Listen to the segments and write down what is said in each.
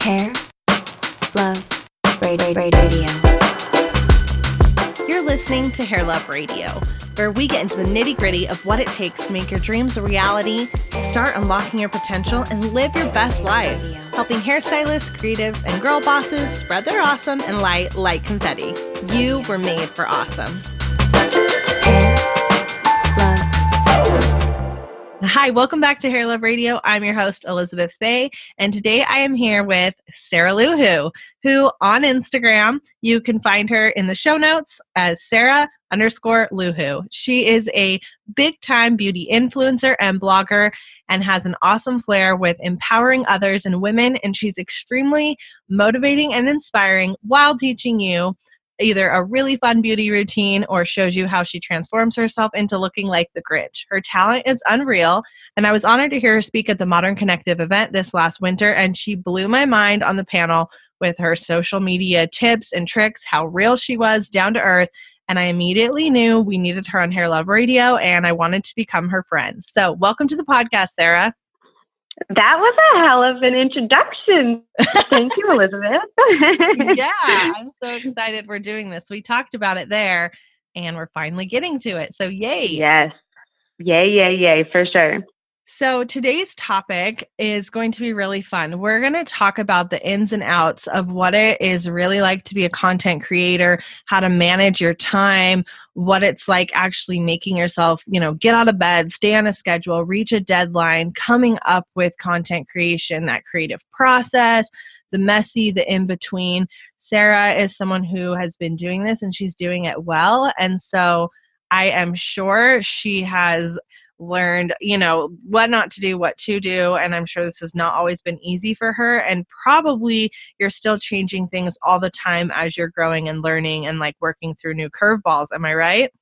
Hair, Love, Radio. You're listening to Hair Love Radio, where we get into the nitty-gritty of what it takes to make your dreams a reality, start unlocking your potential, and live your best life, helping hairstylists, creatives, and girl bosses spread their awesome and light like confetti. You were made for awesome. Hi, welcome back to Hair Love Radio. I'm your host, Elizabeth Faye, and today I am here with Sarah Luhu, who on Instagram, you can find her in the show notes as Sarah_Luhu. She is a big-time beauty influencer and blogger and has an awesome flair with empowering others and women, and she's extremely motivating and inspiring while teaching you either a really fun beauty routine or shows you how she transforms herself into looking like the Grinch. Her talent is unreal, and I was honored to hear her speak at the Modern Connective event this last winter, and she blew my mind on the panel with her social media tips and tricks, how real she was, down to earth, and I immediately knew we needed her on Hair Love Radio, and I wanted to become her friend. So welcome to the podcast, Sarah. That was a hell of an introduction. Thank you, Elizabeth. Yeah, I'm so excited we're doing this. We talked about it there, and we're finally getting to it. So yay. Yes. Yay, for sure. So today's topic is going to be really fun. We're going to talk about the ins and outs of what it is really like to be a content creator, how to manage your time, what it's like actually making yourself, get out of bed, stay on a schedule, reach a deadline, coming up with content creation, that creative process, the messy, the in-between. Sarah is someone who has been doing this and she's doing it well. And so I am sure she has learned, what not to do, what to do. And I'm sure this has not always been easy for her. And probably you're still changing things all the time as you're growing and learning and like working through new curveballs. Am I right?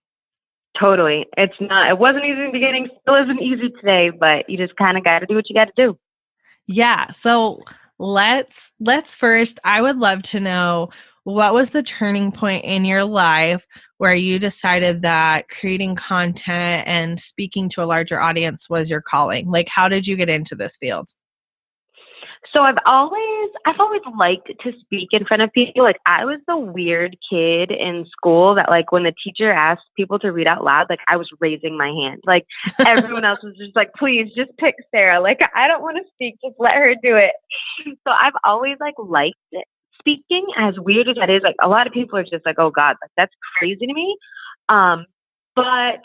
Totally. It wasn't easy in the beginning. Still isn't easy today, but you just kind of got to do what you got to do. Yeah. So let's first, I would love to know, what was the turning point in your life where you decided that creating content and speaking to a larger audience was your calling? Like, how did you get into this field? So I've always liked to speak in front of people. Like, I was the weird kid in school that, like, when the teacher asked people to read out loud, like, I was raising my hand. Like, everyone else was just like, please just pick Sarah. Like, I don't want to speak. Just let her do it. So I've always liked it. Speaking, as weird as that is, like, a lot of people are just like, oh God, like, that's crazy to me. But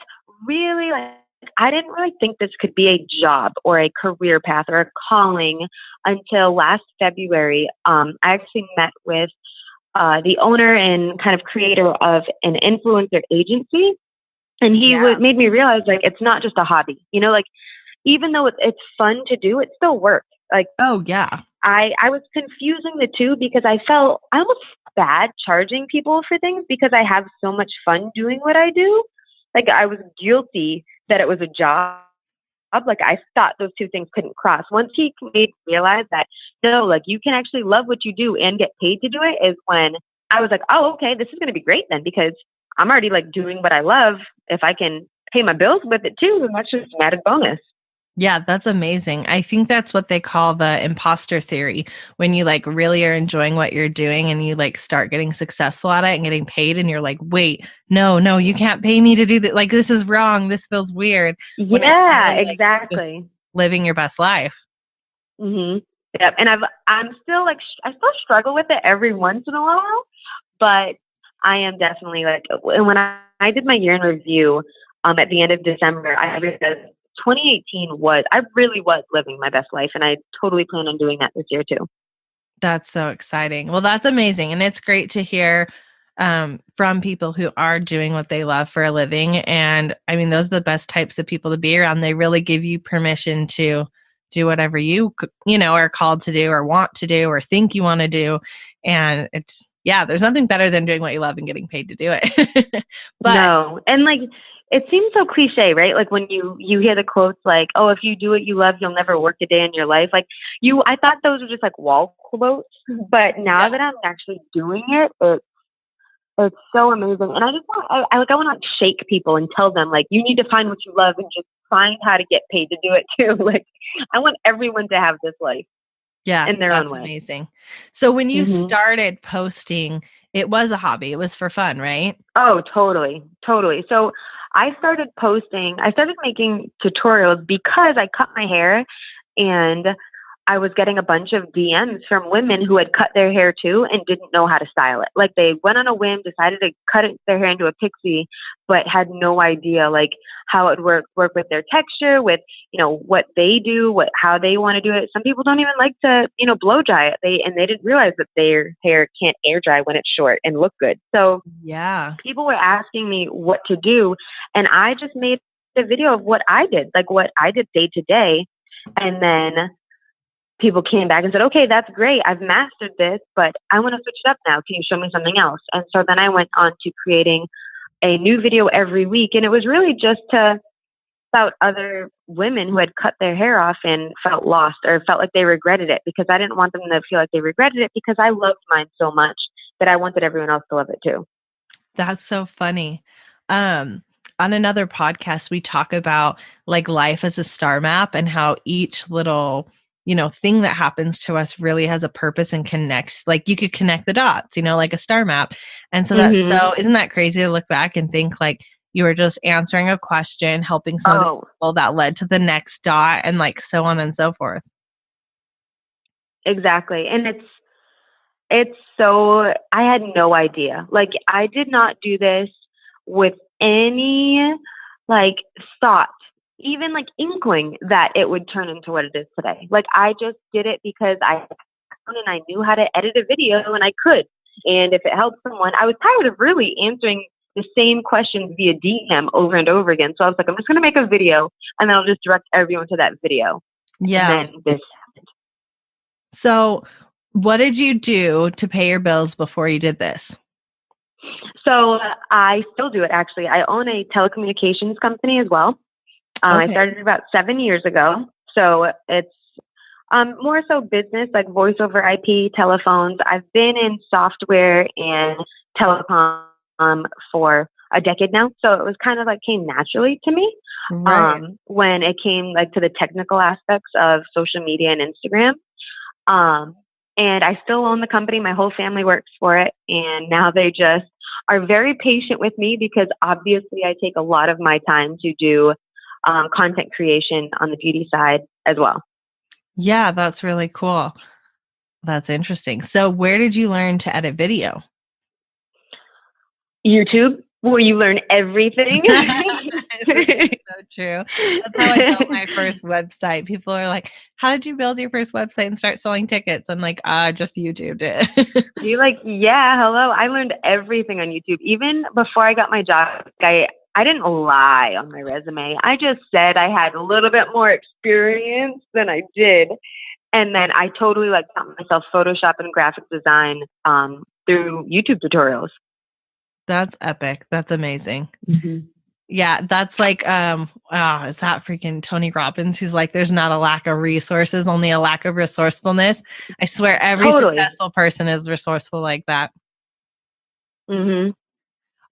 really, like, I didn't really think this could be a job or a career path or a calling until last February. I actually met with the owner and kind of creator of an influencer agency. And he made me realize, like, it's not just a hobby, like, even though it's fun to do, it's still work. Like, oh yeah. I was confusing the two because I felt I almost bad charging people for things because I have so much fun doing what I do. Like, I was guilty that it was a job. Like, I thought those two things couldn't cross. Once he made me realize that, no, like, you can actually love what you do and get paid to do it, is when I was like, oh, okay, this is going to be great then, because I'm already like doing what I love. If I can pay my bills with it too, then that's just an added bonus. Yeah, that's amazing. I think that's what they call the imposter theory, when you like really are enjoying what you're doing and you like start getting successful at it and getting paid, and you're like, wait, no, you can't pay me to do that. Like, this is wrong. This feels weird. Yeah, really, exactly. Like, living your best life. Mm-hmm. Yep. And I'm still like, I still struggle with it every once in a while, but I am definitely like, and when I did my year in review at the end of December, I realized 2018 I really was living my best life, and I totally plan on doing that this year too. That's so exciting. Well, that's amazing. And it's great to hear from people who are doing what they love for a living. And I mean, those are the best types of people to be around. They really give you permission to do whatever you are called to do or want to do or think you want to do. And there's nothing better than doing what you love and getting paid to do it. But no. And like, it seems so cliche, right? Like, when you hear the quotes like, oh, if you do what you love, you'll never work a day in your life. Like, I thought those were just like wall quotes, but now that I'm actually doing it, it's so amazing. And I just want to like shake people and tell them, like, you need to find what you love and just find how to get paid to do it too. Like, I want everyone to have this life. Yeah, in their own that's way. amazing. So when you Mhm. started posting, it was a hobby. It was for fun, right? Oh, totally. Totally. So I started making tutorials because I cut my hair, and I was getting a bunch of DMs from women who had cut their hair too and didn't know how to style it. Like they went on a whim, decided to their hair into a pixie, but had no idea like how it work with their texture, with, what they do, how they want to do it. Some people don't even like to, blow dry it. They didn't realize that their hair can't air dry when it's short and look good. So Yeah. people were asking me what to do, and I just made a video of what I did, like what I did day to day. And then people came back and said, okay, that's great. I've mastered this, but I want to switch it up now. Can you show me something else? And so then I went on to creating a new video every week. And it was really just about other women who had cut their hair off and felt lost or felt like they regretted it, because I didn't want them to feel like they regretted it, because I loved mine so much that I wanted everyone else to love it too. That's so funny. On another podcast, we talk about like life as a star map and how each little, thing that happens to us really has a purpose and connects. Like you could connect the dots, like a star map. And so isn't that crazy to look back and think like you were just answering a question, helping some of the people that led to the next dot, and like so on and so forth. Exactly. And it's so, I had no idea. Like I did not do this with any like thought, even like inkling that it would turn into what it is today. Like I just did it because I knew how to edit a video, and I could. And if it helped someone, I was tired of really answering the same questions via DM over and over again. So I was like, I'm just going to make a video, and then I'll just direct everyone to that video. Yeah. And then this happened. So what did you do to pay your bills before you did this? So I still do it, actually. I own a telecommunications company as well. I started about 7 years ago. So it's more so business, like voice over IP, telephones. I've been in software and telecom for a decade now. So it was kind of like came naturally to me when it came like to the technical aspects of social media and Instagram. And I still own the company. My whole family works for it. And now they just are very patient with me, because obviously I take a lot of my time to do content creation on the beauty side as well. Yeah, that's really cool. That's interesting. So where did you learn to edit video? YouTube, where you learn everything. So true. That's how I built my first website. People are like, how did you build your first website and start selling tickets? I'm like, just YouTube did. You're like, yeah, hello. I learned everything on YouTube. Even before I got my job, I didn't lie on my resume. I just said I had a little bit more experience than I did. And then I totally taught myself Photoshop and graphic design through YouTube tutorials. That's epic. That's amazing. Mm-hmm. Yeah, that's like, is that freaking Tony Robbins? He's like, there's not a lack of resources, only a lack of resourcefulness. I swear every successful person is resourceful like that. Mm-hmm.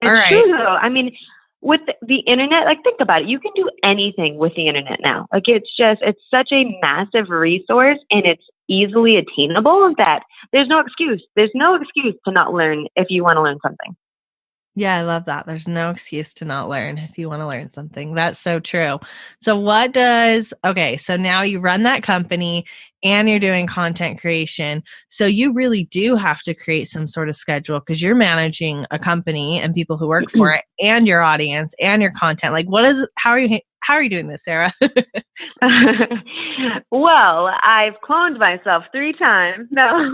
All right. True, though. I mean, with the internet, like think about it. You can do anything with the internet now. Like it's such a massive resource, and it's easily attainable that there's no excuse. There's no excuse to not learn if you want to learn something. Yeah, I love that. There's no excuse to not learn if you want to learn something. That's so true. So so now you run that company and you're doing content creation. So you really do have to create some sort of schedule, because you're managing a company and people who work for it and your audience and your content. Like how are you doing this, Sarah? Well, I've cloned myself 3 times. No.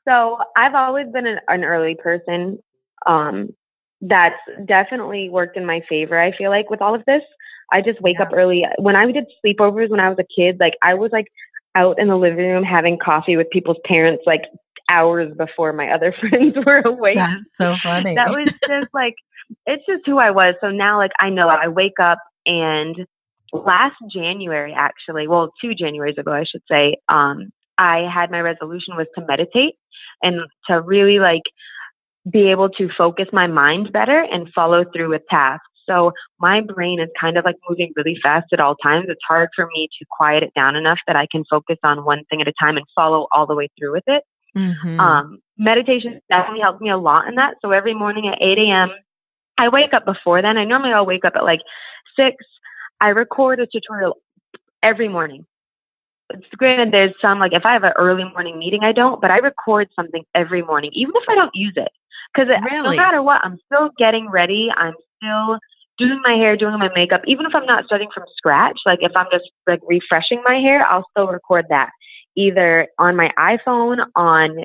So I've always been an early person. That's definitely worked in my favor. I feel like with all of this, I just wake up early. When I did sleepovers when I was a kid, like I was like out in the living room having coffee with people's parents, like hours before my other friends were awake. That's so funny. That was just like, it's just who I was. So now like I know I wake up, and last January, actually, well, 2 Januaries ago, I should say, I had my resolution was to meditate and to really like be able to focus my mind better and follow through with tasks. So my brain is kind of like moving really fast at all times. It's hard for me to quiet it down enough that I can focus on one thing at a time and follow all the way through with it. Meditation definitely helps me a lot in that. So every morning at 8 a.m., I wake up before then. I'll wake up at like 6. I record a tutorial every morning. Granted, there's some, like if I have an early morning meeting, I don't, but I record something every morning, even if I don't use it. Because no matter what, I'm still getting ready. I'm still doing my hair, doing my makeup. Even if I'm not starting from scratch, like if I'm just like refreshing my hair, I'll still record that either on my iPhone, on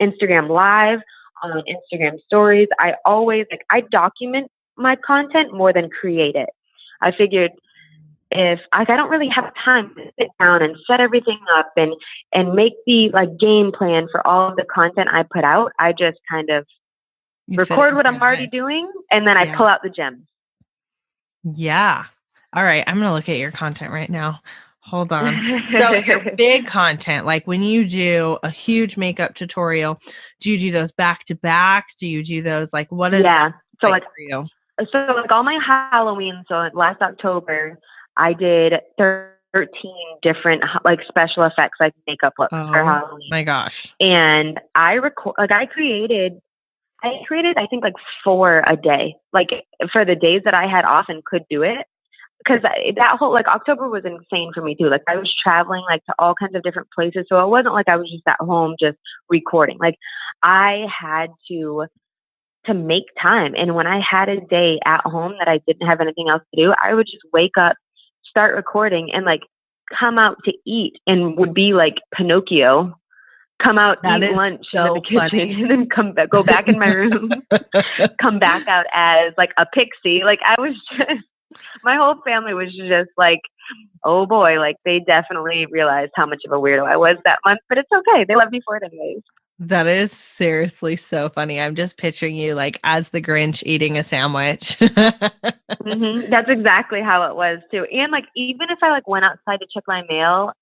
Instagram Live, on Instagram Stories. I always, like, I document my content more than create it. I figured if I don't really have time to sit down and set everything up and make the like game plan for all of the content I put out, I just kind of record what I'm already doing, and then I pull out the gems. Yeah. All right. I'm going to look at your content right now. Hold on. So your big content, like when you do a huge makeup tutorial, do you do those back to back? Do you do those like, what is that so like for you? So like all my Halloween, so last October, I did 13 different like special effects, like makeup looks for Halloween. My gosh. And I created, I think like 4 a day, like for the days that I had off and could do it. Because that whole, like October was insane for me too. Like I was traveling like to all kinds of different places. So it wasn't like I was just at home just recording. Like I had to make time. And when I had a day at home that I didn't have anything else to do, I would just wake up, start recording, and like come out to eat, and would be like Pinocchio, come out, eat lunch in the kitchen, and then go back in my room, come back out as like a pixie. Like I was just, my whole family was just like, oh boy, like they definitely realized how much of a weirdo I was that month, but it's okay. They love me for it anyways. That is seriously so funny. I'm just picturing you like as the Grinch eating a sandwich. That's exactly how it was too. And like, even if I like went outside to check my mail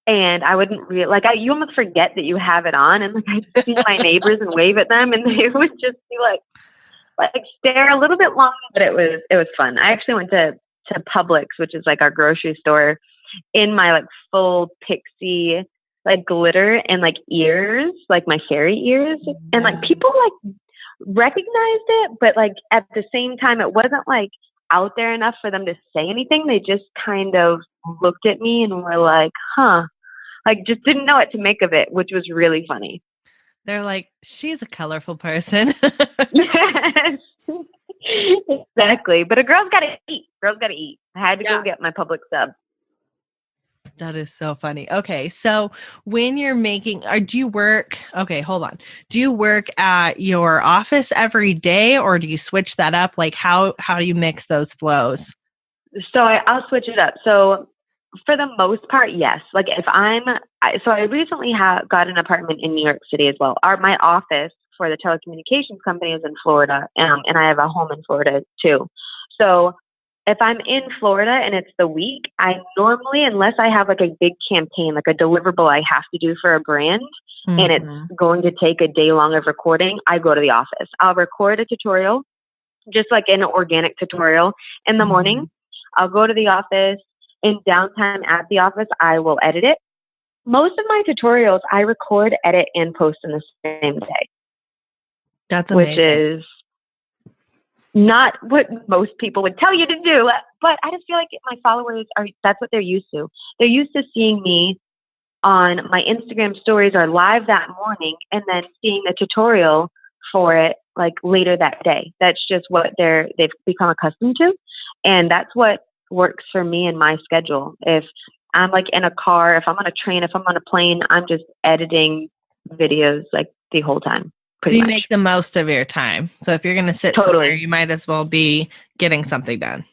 and I wouldn't you almost forget that you have it on, and like I'd see my neighbors and wave at them, and they would just be like stare a little bit longer, but it was fun. I actually went to Publix, which is like our grocery store, in my like full pixie like glitter and like ears, like my fairy ears. And like people like recognized it, but like at the same time, it wasn't like out there enough for them to say anything. They just kind of looked at me and were like, huh, like just didn't know what to make of it, which was really funny. They're like, she's a colorful person. Yes, exactly. But a girl's got to eat. I had to go get my Publix sub. That is so funny. Okay. So when you're making, do you work? Okay, hold on. Do you work at your office every day, or do you switch that up? Like how do you mix those flows? So I'll switch it up. So for the most part, yes. Like if I recently got an apartment in New York City as well. My office for the telecommunications company is in Florida, and I have a home in Florida too. So if I'm in Florida and it's the week, I normally, unless I have like a big campaign, like a deliverable I have to do for a brand, and it's going to take a day long of recording, I go to the office. I'll record a tutorial, just like an organic tutorial in the morning. I'll go to the office. In downtime at the office, I will edit it. Most of my tutorials, I record, edit, and post in the same day. That's amazing. Which is not what most people would tell you to do, but I just feel like my followers that's what they're used to. They're used to seeing me on my Instagram stories or live that morning, and then seeing the tutorial for it like later that day. That's just what they've become accustomed to. And that's what works for me and my schedule. If I'm like in a car, if I'm on a train, if I'm on a plane, I'm just editing videos like the whole time. So you make the most of your time. So if you're going to sit somewhere, you might as well be getting something done.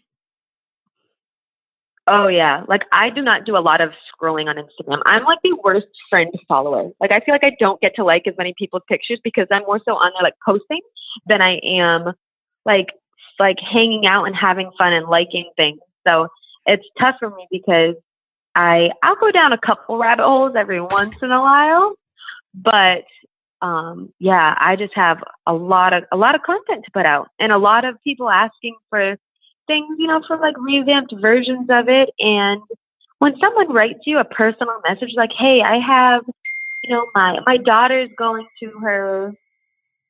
Oh yeah. Like I do not do a lot of scrolling on Instagram. I'm like the worst friend follower. Like I feel like I don't get to like as many people's pictures because I'm more so on there like posting than I am like hanging out and having fun and liking things. So it's tough for me because I'll go down a couple rabbit holes every once in a while, but yeah, I just have a lot of content to put out, and a lot of people asking for things, for like revamped versions of it. And when someone writes you a personal message like, "Hey, I have, my daughter's going to her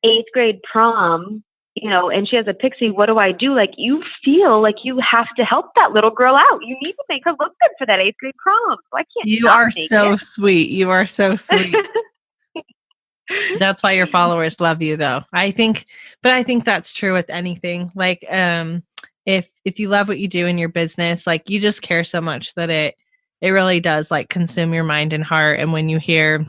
8th grade prom, and she has a pixie. What do I do?" Like, you feel like you have to help that little girl out. You need to make her look good for that 8th grade prom. So I can't. You are so sweet. You are so sweet. That's why your followers love you, though. I think that's true with anything. Like, if you love what you do in your business, like, you just care so much that it really does like consume your mind and heart. And when you hear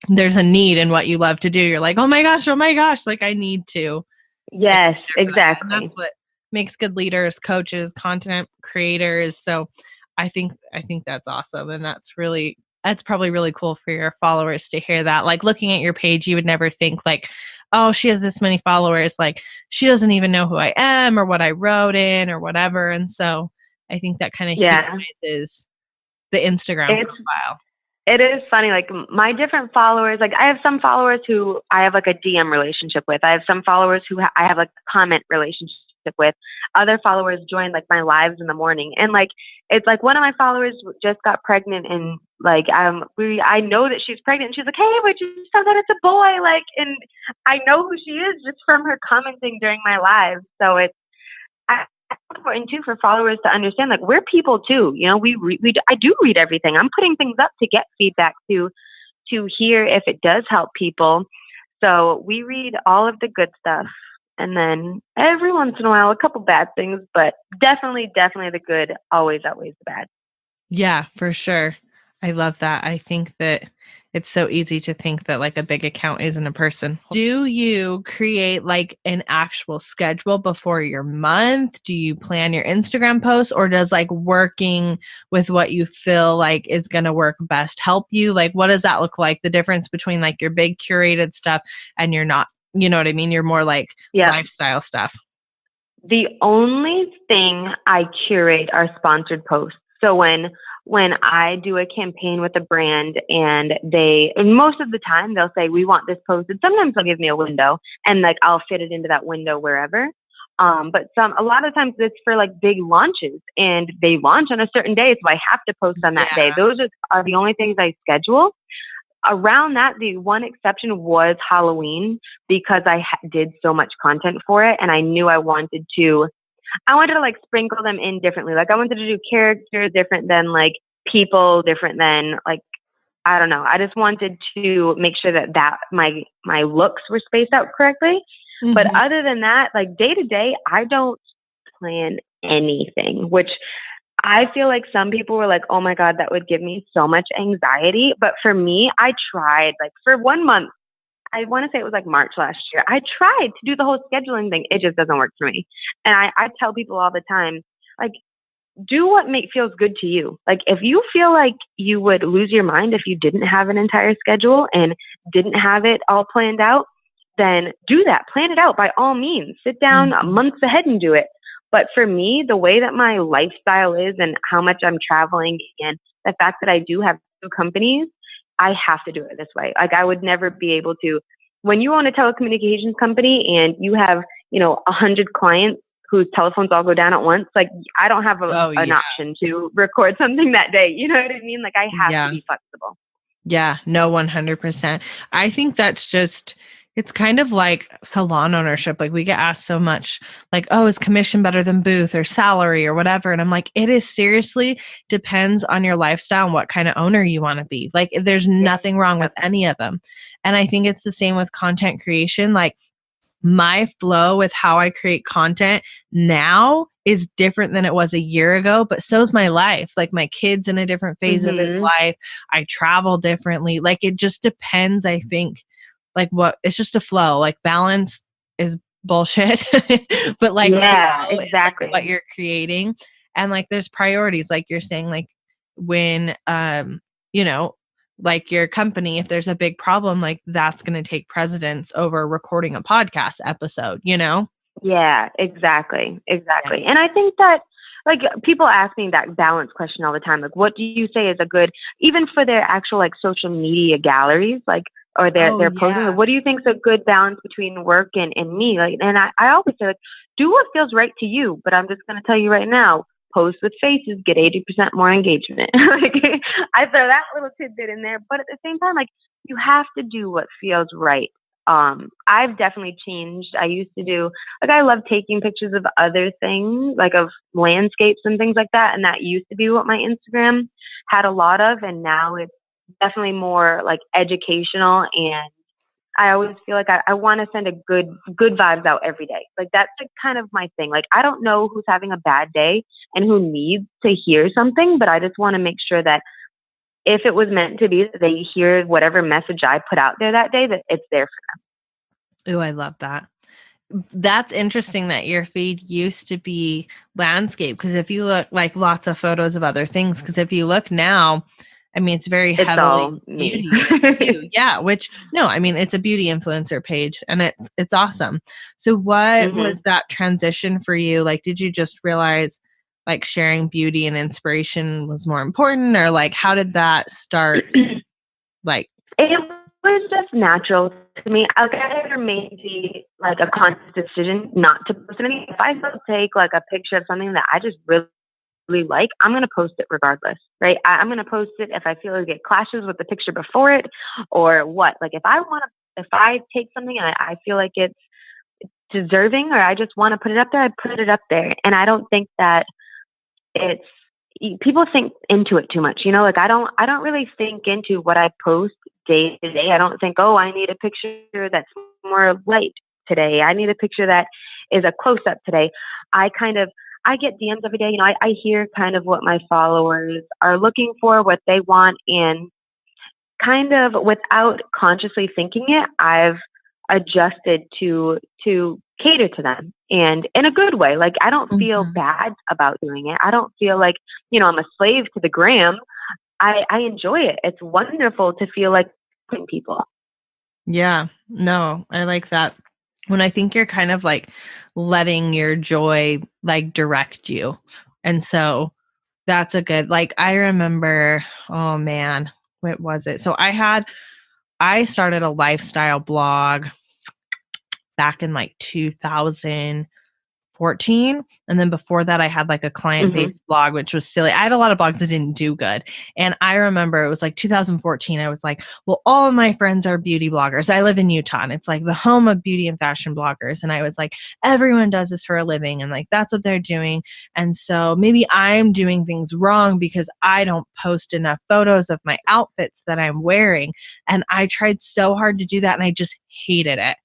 there's a need in what you love to do, you're like, oh my gosh, like, I need to. Yes, exactly. And that's what makes good leaders, coaches, content creators. So I think that's awesome. And that's probably really cool for your followers to hear that. Like, looking at your page, you would never think like, oh, she has this many followers. Like, she doesn't even know who I am or what I wrote in or whatever. And so I think that kind of humanizes the Instagram profile. It is funny. Like, my different followers, like, I have some followers who I have like a DM relationship with. I have some followers who I have like a comment relationship with. Other followers join like my lives in the morning. And like, it's like one of my followers just got pregnant, and like, I know that she's pregnant, and she's like, "Hey, but you said that it's a boy." Like, and I know who she is just from her commenting during my live. So it's important too for followers to understand, like, we're people too. I do read everything. I'm putting things up to get feedback to hear if it does help people. So we read all of the good stuff. And then every once in a while, a couple bad things, but definitely the good, always the bad. Yeah, for sure. I love that. I think that it's so easy to think that like a big account isn't a person. Do you create like an actual schedule before your month? Do you plan your Instagram posts, or does like working with what you feel like is going to work best help you? Like, what does that look like? The difference between like your big curated stuff and you're not, you know what I mean? You're more like lifestyle stuff. The only thing I curate are sponsored posts. So when I do a campaign with a brand, and most of the time they'll say, "We want this posted." Sometimes they'll give me a window, and like, I'll fit it into that window wherever. But a lot of times it's for like big launches, and they launch on a certain day, so I have to post on that day. Those are the only things I schedule. Around that, the one exception was Halloween, because I did so much content for it, and I knew I wanted to like sprinkle them in differently. Like, I wanted to do characters different than like people, different than like, I don't know. I just wanted to make sure that my looks were spaced out correctly. Mm-hmm. But other than that, like day to day, I don't plan anything, which I feel like some people were like, "Oh my God, that would give me so much anxiety." But for me, I tried like for 1 month. I want to say it was like March last year. I tried to do the whole scheduling thing. It just doesn't work for me. And I tell people all the time, like, do what feels good to you. Like, if you feel like you would lose your mind if you didn't have an entire schedule and didn't have it all planned out, then do that. Plan it out by all means. Sit down months ahead and do it. But for me, the way that my lifestyle is and how much I'm traveling, and the fact that I do have 2 companies, I have to do it this way. Like, I would never be able to. When you own a telecommunications company and you have, 100 clients whose telephones all go down at once, like, I don't have an option to record something that day. You know what I mean? Like, I have to be flexible. Yeah, no, 100%. I think that's just, it's kind of like salon ownership. Like, we get asked so much like, "Oh, is commission better than booth or salary or whatever?" And I'm like, it is seriously depends on your lifestyle and what kind of owner you want to be. Like, there's nothing wrong with any of them. And I think it's the same with content creation. Like, my flow with how I create content now is different than it was a year ago, but so's my life. Like, my kid's in a different phase of his life. I travel differently. Like, it just depends, I think. Like, it's just a flow. Like, balance is bullshit, but like, exactly what you're creating. And like, there's priorities, like you're saying, like when, like your company, if there's a big problem, like that's going to take precedence over recording a podcast episode, Yeah, exactly. And I think that, like, people ask me that balance question all the time. Like, what do you say is a good, even for their actual like social media galleries, like, or Oh, they're posting. yeah. Like, what do you think is a good balance between work and me? Like, and I always say, like, do what feels right to you. But I'm just going to tell you right now, post with faces, get 80% more engagement. Like, I throw that little tidbit in there. But at the same time, like, you have to do what feels right. I've definitely changed. I used to do, like, I love taking pictures of other things, like of landscapes and things like that. And that used to be what my Instagram had a lot of. And now it's definitely more like educational. And I always feel like I want to send a good vibes out every day. Like, that's like kind of my thing. Like, I don't know who's having a bad day and who needs to hear something, but I just want to make sure that if it was meant to be, that they hear whatever message I put out there that day, that it's there for Oh, I love that. That's interesting that your feed used to be landscape, because if you look, like, lots of photos of other things, because if you look now, I mean, it's very them. It's heavily all me. beauty and you. Yeah, which, no, I mean, it's a beauty influencer page, and it's awesome. So what was that transition for you? Like, did you just realize, like, sharing beauty and inspiration was more important, or like, how did that start? Like, It was just natural to me. Like, I never made like a conscious decision not to post anything. If I still take like a picture of something that I just really like, I'm going to post it regardless, right? I'm going to post it if I feel like it clashes with the picture before it or what. Like, if I take something and I feel like it's deserving, or I just want to put it up there, I put it up there. And I don't think that it's, people think into it too much, you know, like I don't really think into what I post day to day. I don't think, oh, I need a picture that's more light today. I need a picture that is a close up today. I get DMs every day. You know, I hear kind of what my followers are looking for, what they want, and kind of without consciously thinking it, I've adjusted to cater to them, and in a good way. Like, I don't feel bad about doing it. I don't feel like, you know, I'm a slave to the gram. I enjoy it. It's wonderful to feel like people. yeah, no, I like that. When I think you're kind of like letting your joy like direct you. And so that's a good, like, I remember, oh man, what was it? So I started a lifestyle blog back in like 2014. And then before that, I had like a client-based blog, which was silly. I had a lot of blogs that didn't do good. And I remember it was like 2014. I was like, well, all of my friends are beauty bloggers. I live in Utah, and it's like the home of beauty and fashion bloggers. And I was like, everyone does this for a living, and like, that's what they're doing. And so maybe I'm doing things wrong because I don't post enough photos of my outfits that I'm wearing. And I tried so hard to do that, and I just hated it.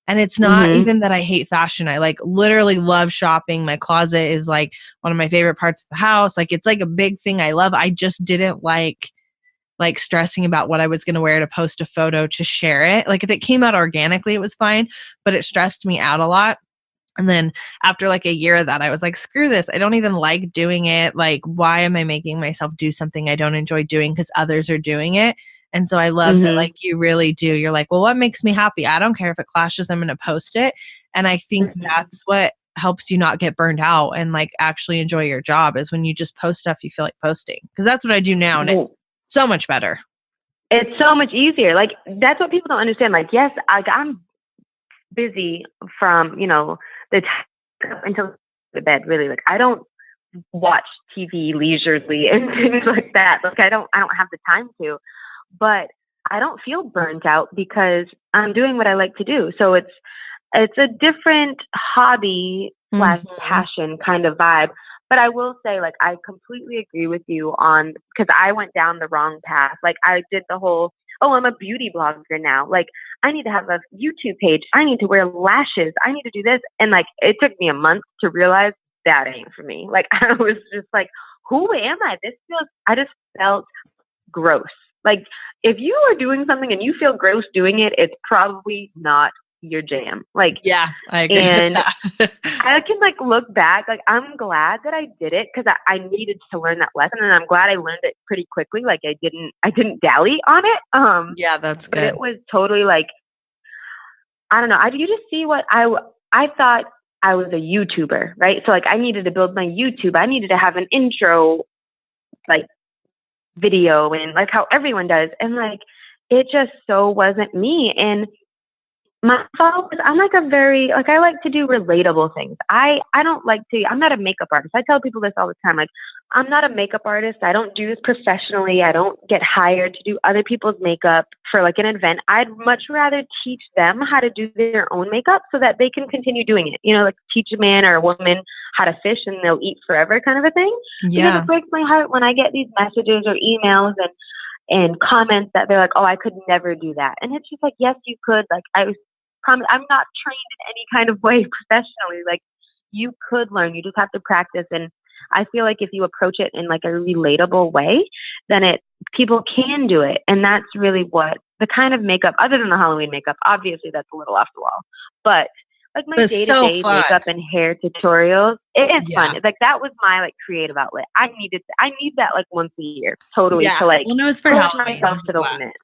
And it's not even that I hate fashion. I like literally love shopping. My closet is like one of my favorite parts of the house. Like, it's like a big thing I love. I just didn't like stressing about what I was going to wear to post a photo to share it. Like, if it came out organically, it was fine, but it stressed me out a lot. And then after like a year of that, I was like, screw this. I don't even like doing it. Like, why am I making myself do something I don't enjoy doing because others are doing it? And so I love that, like, you really do. You're like, well, what makes me happy? I don't care if it clashes. I'm going to post it. And I think that's what helps you not get burned out and like actually enjoy your job, is when you just post stuff you feel like posting. Because that's what I do now, and it's so much better. It's so much easier. Like, that's what people don't understand. Like, yes, I'm busy from, you know, the time until the bed, really. Like, I don't watch TV leisurely and things like that. Like, I don't have the time to. But I don't feel burnt out because I'm doing what I like to do. So it's a different hobby slash passion kind of vibe. But I will say, like, I completely agree with you on, because I went down the wrong path. Like, I did the whole, oh, I'm a beauty blogger now. Like, I need to have a YouTube page. I need to wear lashes. I need to do this. And like, it took me a month to realize that ain't for me. Like, I was just like, who am I? I just felt gross. Like, if you are doing something and you feel gross doing it, it's probably not your jam. Like, yeah, I agree and with that. I can like look back, like, I'm glad that I did it because I needed to learn that lesson, and I'm glad I learned it pretty quickly. Like, I didn't dally on it. Yeah, that's good. But it was totally like, I don't know. You just see what I thought I was a YouTuber, right? So like, I needed to build my YouTube. I needed to have an intro, like, video, and like how everyone does. And like, it just so wasn't me. And my followers, I'm like a very, like, I like to do relatable things. I don't like to, I'm not a makeup artist. I tell people this all the time. Like, I'm not a makeup artist. I don't do this professionally. I don't get hired to do other people's makeup for like an event. I'd much rather teach them how to do their own makeup so that they can continue doing it. You know, like teach a man or a woman how to fish and they'll eat forever kind of a thing. Because it breaks my heart when I get these messages or emails and comments that they're like, oh, I could never do that. And it's just like, yes, you could. Like, I'm not trained in any kind of way professionally. Like, you could learn. You just have to practice. And I feel like if you approach it in like a relatable way, then people can do it. And that's really what the kind of makeup, other than the Halloween makeup, obviously that's a little off the wall. But like my day-to-day makeup and hair tutorials, it is fun. It's like that was my like creative outlet. I need that like once a year, totally, to like it's for push Halloween. myself to the limit.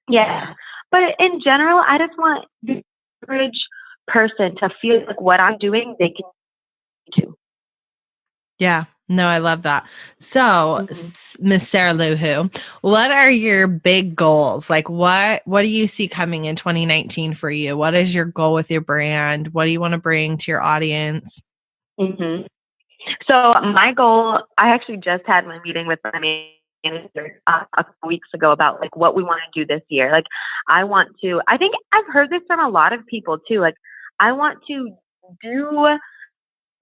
Yeah. But in general, I just want the average person to feel like what I'm doing, they can do. Yeah. No, I love that. So, Miss Sarah Luhu, what are your big goals? Like what do you see coming in 2019 for you? What is your goal with your brand? What do you want to bring to your audience? So my goal, I actually just had my meeting with my manager a couple weeks ago about like what we want to do this year. Like I think I've heard this from a lot of people too. Like I want to do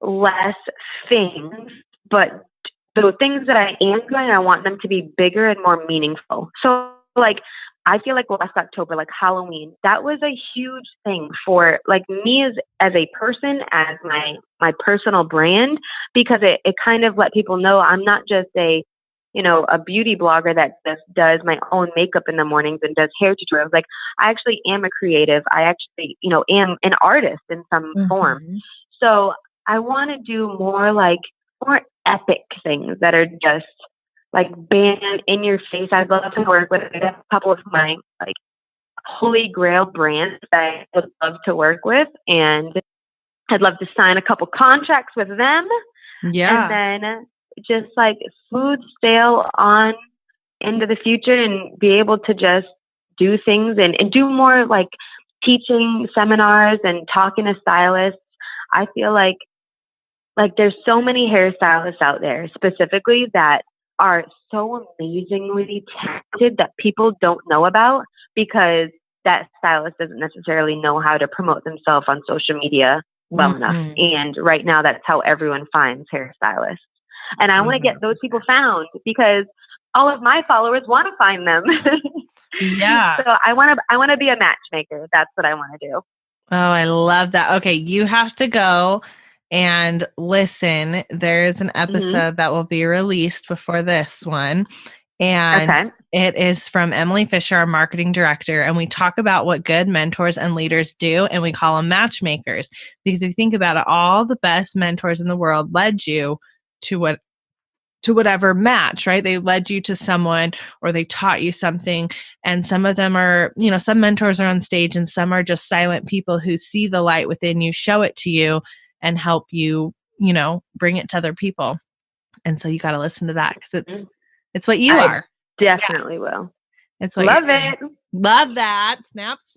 less things, but the things that I am doing, I want them to be bigger and more meaningful. So like, I feel like last October, like Halloween, that was a huge thing for like me as a person, as my personal brand, because it kind of let people know I'm not just a beauty blogger that just does my own makeup in the mornings and does hair tutorials. Like I actually am a creative. I actually, am an artist in some form. So I want to do more epic things that are just like band in your face. I'd love to work with a couple of my like holy grail brands that I would love to work with, and I'd love to sign a couple contracts with them. Yeah. And then just like smooth sail on into the future and be able to just do things and do more like teaching seminars and talking to stylists. I feel like there's so many hairstylists out there specifically that are so amazingly talented that people don't know about because that stylist doesn't necessarily know how to promote themselves on social media well enough. And right now that's how everyone finds hairstylists. And I want to get those people found because all of my followers want to find them. Yeah. So I want to be a matchmaker. That's what I want to do. Oh, I love that. Okay. You have to go and listen. There's an episode that will be released before this one. And it is from Emily Fisher, our marketing director. And we talk about what good mentors and leaders do. And we call them matchmakers. Because if you think about it, all the best mentors in the world led you to whatever match, right? They led you to someone or they taught you something. And some of them are, some mentors are on stage and some are just silent people who see the light within you, show it to you and help you, bring it to other people. And so you got to listen to that because it's what you are. Definitely will. It's what Love it. Love that. Snaps.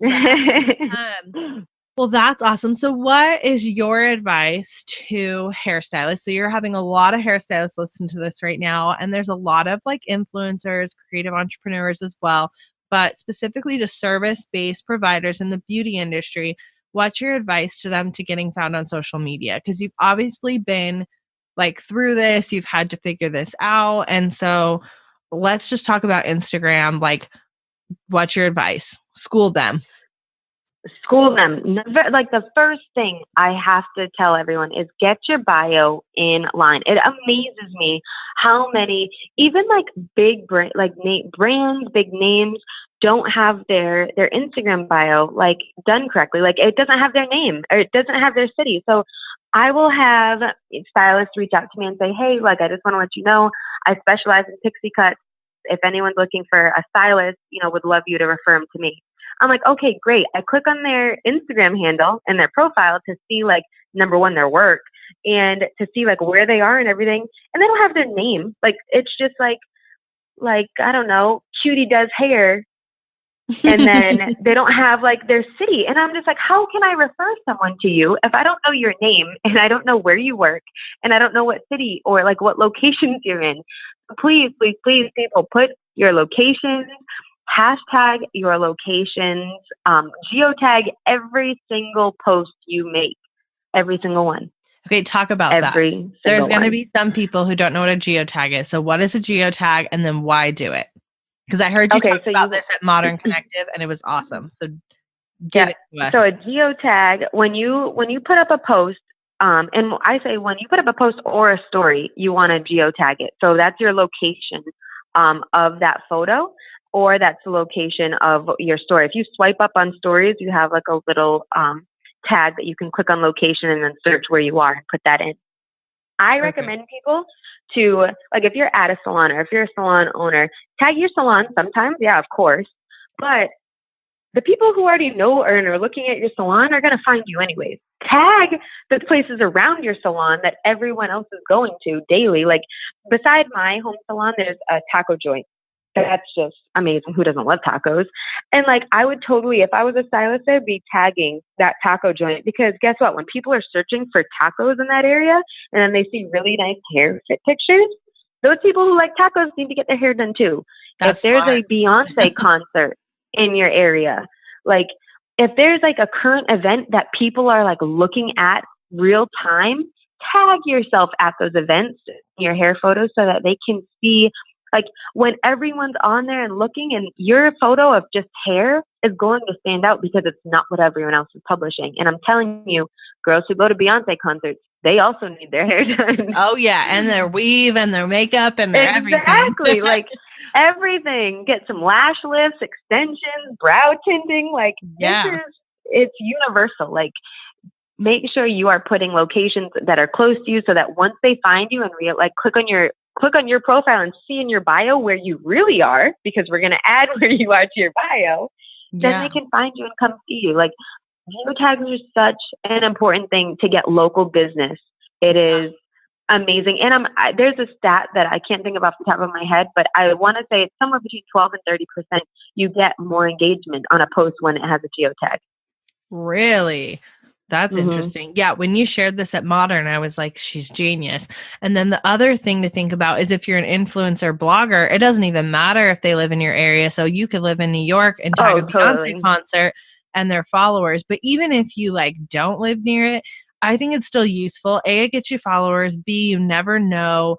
Well, that's awesome. So what is your advice to hairstylists? So you're having a lot of hairstylists listen to this right now, and there's a lot of like influencers, creative entrepreneurs as well, but specifically to service-based providers in the beauty industry. What's your advice to them to getting found on social media? Because you've obviously been like through this, you've had to figure this out. And so let's just talk about Instagram. Like, what's your advice? School them. Like the first thing I have to tell everyone is get your bio in line. It amazes me how many, even like big brands, big names don't have their Instagram bio like done correctly. Like it doesn't have their name or it doesn't have their city. So I will have stylists reach out to me and say, hey, like I just want to let you know I specialize in pixie cuts. If anyone's looking for a stylist, would love you to refer them to me. I'm like, okay, great. I click on their Instagram handle and their profile to see like, number one, their work and to see like where they are and everything. And they don't have their name. Like, it's just like, I don't know, Cutie does hair And then they don't have like their city. And I'm just like, how can I refer someone to you if I don't know your name and I don't know where you work and I don't know what city or like what locations you're in? So please, please, please, people, put your locations, hashtag your locations, geotag every single post you make, every single one. Okay, talk about that. There's going to be some people who don't know what a geotag is. So what is a geotag and then why do it? Because I heard you talk about this at Modern Connective and it was awesome. So give it to us. So a geotag, when you put up a post, and I say when you put up a post or a story, you want to geotag it. So that's your location of that photo, or that's the location of your story. If you swipe up on stories, you have like a little tag that you can click on location and then search where you are and put that in. I recommend people to, like, if you're at a salon or if you're a salon owner, tag your salon sometimes. Yeah, of course. But the people who already know or are looking at your salon are going to find you anyways. Tag the places around your salon that everyone else is going to daily. Like, beside my home salon, there's a taco joint. That's just amazing. Who doesn't love tacos? And like, I would totally, if I was a stylist, I'd be tagging that taco joint, because guess what? When people are searching for tacos in that area and then they see really nice hair fit pictures, those people who like tacos need to get their hair done too. That's if there's smart. a Beyonce concert in your area, like if there's like a current event that people are like looking at real time, tag yourself at those events in your hair photos so that they can see. Like, when everyone's on there and looking, and your photo of just hair is going to stand out because it's not what everyone else is publishing. And I'm telling you, girls who go to Beyonce concerts, they also need their hair done. Oh, yeah. And their weave and their makeup and their exactly. Like, everything. Get some lash lifts, extensions, brow tinting. Like, it's universal. Like, make sure you are putting locations that are close to you so that once they find you and click on your profile and see in your bio where you really are, because we're going to add where you are to your bio, then they can find you and come see you. Like, geotags are such an important thing to get local business. It is amazing. And there's a stat that I can't think of off the top of my head, but I want to say it's somewhere between 12 and 30%. You get more engagement on a post when it has a geotag. Really? That's interesting. Yeah, when you shared this at Modern, I was like, she's genius. And then the other thing to think about is if you're an influencer blogger, it doesn't even matter if they live in your area. So you could live in New York and tag a Beyonce concert and their followers. But even if you like don't live near it, I think it's still useful. A, it gets you followers. B, you never know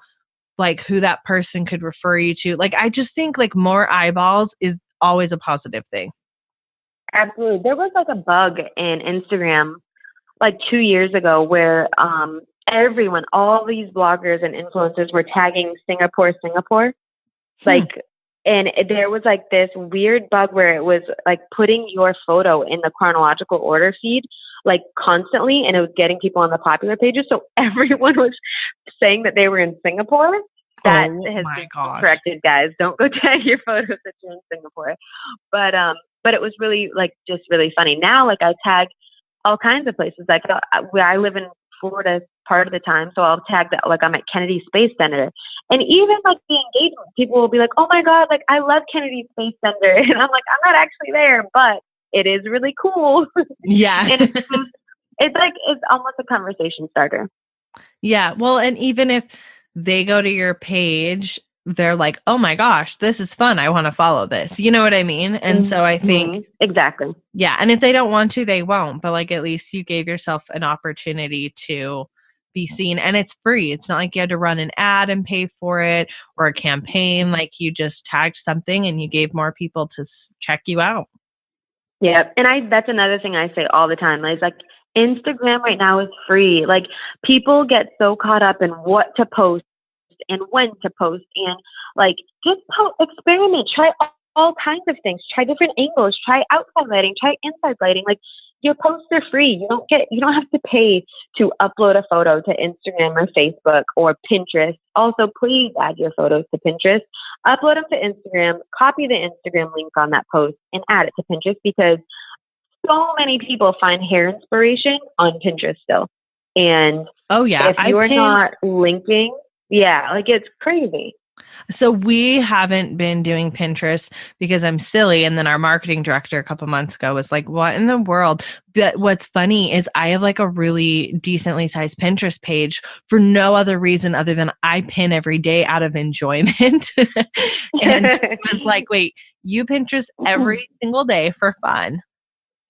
like who that person could refer you to. Like, I just think like more eyeballs is always a positive thing. Absolutely. There was like a bug in Instagram like 2 years ago where everyone, all these bloggers and influencers were tagging Singapore. Like, and there was like this weird bug where it was like putting your photo in the chronological order feed like constantly, and it was getting people on the popular pages. So everyone was saying that they were in Singapore. That has been corrected, guys. Don't go tag your photos that you're in Singapore. But it was really like just really funny. Now, like, I tag all kinds of places. Like, where I live in Florida part of the time, so I'll tag that like I'm at Kennedy Space Center. And even like the engagement, people will be like, "Oh my God, like I love Kennedy Space Center," and I'm like, "I'm not actually there, but it is really cool." Yeah, and it's almost a conversation starter. Yeah, well, and even if they go to your page, they're like, "Oh my gosh, this is fun. I want to follow this." You know what I mean? And so I think exactly. Yeah, and if they don't want to, they won't. But like, at least you gave yourself an opportunity to be seen, and it's free. It's not like you had to run an ad and pay for it or a campaign. Like, you just tagged something and you gave more people to check you out. Yeah, and that's another thing I say all the time. It's like, Instagram right now is free. Like, people get so caught up in what to post and when to post, and like, just experiment, try all kinds of things, try different angles, try outside lighting, try inside lighting. Like, your posts are free. You don't have to pay to upload a photo to Instagram or Facebook or Pinterest. Also, please add your photos to Pinterest. Upload them to Instagram, copy the Instagram link on that post, and add it to Pinterest, because so many people find hair inspiration on Pinterest still. And if you're not linking, like, it's crazy. So we haven't been doing Pinterest because I'm silly. And then our marketing director a couple months ago was like, what in the world? But what's funny is I have like a really decently sized Pinterest page for no other reason other than I pin every day out of enjoyment. And she was like, wait, you Pinterest every single day for fun,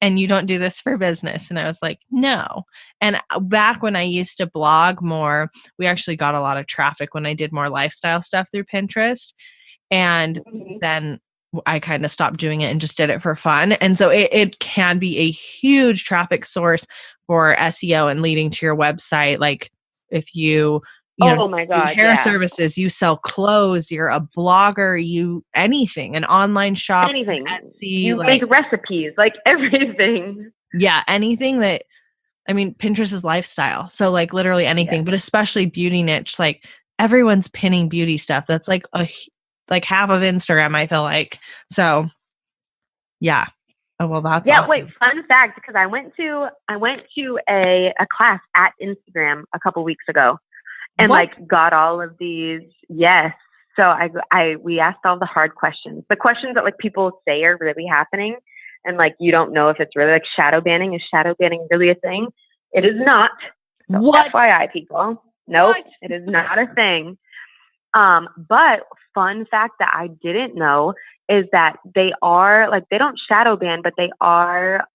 and you don't do this for business? And I was like, no. And back when I used to blog more, we actually got a lot of traffic when I did more lifestyle stuff through Pinterest. And then I kind of stopped doing it and just did it for fun. And so it can be a huge traffic source for SEO and leading to your website. Like if you oh my God, do hair services, you sell clothes, you're a blogger, anything, an online shop, anything. Etsy, you make recipes, like everything. Yeah, anything that, I mean, Pinterest is lifestyle. So like literally anything, but especially beauty niche, like everyone's pinning beauty stuff. That's like half of Instagram, I feel like. So yeah. Oh, well, that's awesome. Wait, fun fact, because I went to a class at Instagram a couple weeks ago. And like got all of these. Yes. So we asked all the hard questions, the questions that like people say are really happening. And like, you don't know if it's really like shadow banning. Is shadow banning really a thing? It is not. So what? FYI, people. Nope. What? It is not a thing. But fun fact that I didn't know is that they are like, they don't shadow ban, but they are,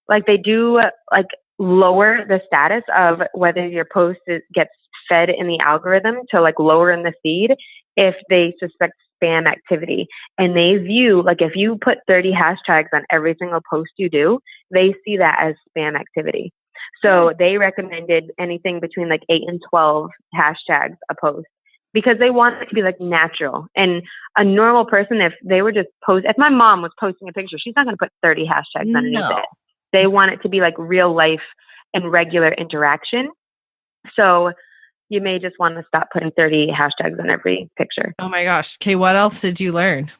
like they do like lower the status of whether your post gets fed in the algorithm to like lower in the feed if they suspect spam activity. And they view, like if you put 30 hashtags on every single post you do, they see that as spam activity. So they recommended anything between like 8 and 12 hashtags a post because they want it to be like natural. And a normal person, if they were just if my mom was posting a picture, she's not going to put 30 hashtags underneath it. They want it to be like real life and regular interaction. So you may just want to stop putting 30 hashtags on every picture. Oh my gosh. Okay. What else did you learn?